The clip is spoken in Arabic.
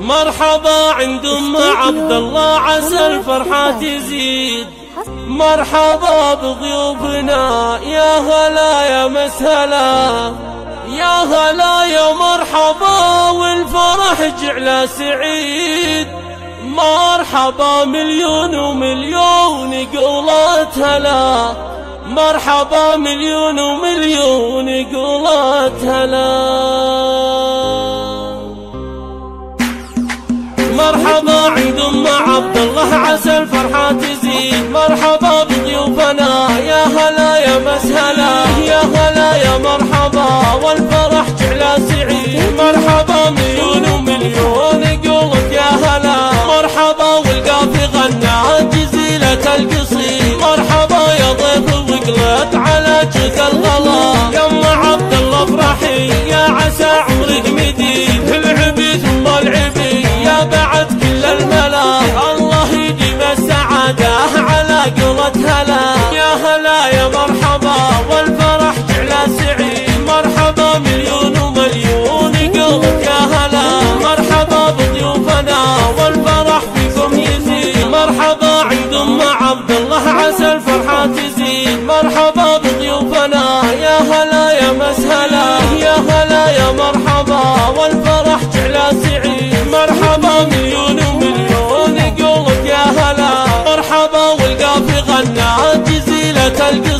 مرحبا عند ام عبد الله عسى الفرحة تزيد. مرحبا بضيوفنا يا هلا يا مسهلا، يا هلا يا مرحبا والفرح جعله سعيد. مرحبا مليون ومليون قولات هلا، مرحبا مليون ومليون قولات هلا. مرحبا عند ام عبد الله عسى الفرحة تزيد. مرحبا بضيوفنا يا هلا يا مسهلا، يا هلا يا مرحبا والفرح جعله سعيد. مرحبا مليون ومليون قولك يا هلا، مرحبا والقافي غنى جزيلة القصيد. مرحبا يا ضيف وقلت على جث الغلا، يا ام عبد الله افرحي يا عسى عمرك مديد. العبيد ام العبيد يا بعد كل الملا، الله يديم السعادة على قولة هلا. يا هلا يا مرحبا والفرح جعله سعيد. مرحبا مليون ومليون قولك يا هلا، مرحبا بضيوفنا والفرح فيكم يزيد. مرحبا عند ام عبد الله عسى الفرحة تزيد. مرحبا بضيوفنا يا هلا يا مسهلا، يا هلا يا مرحبا والفرح جعله سعيد. مرحبا مليون ومليون قولك يا هلا، مرحبا والقافي غنى جزيلة القصيد.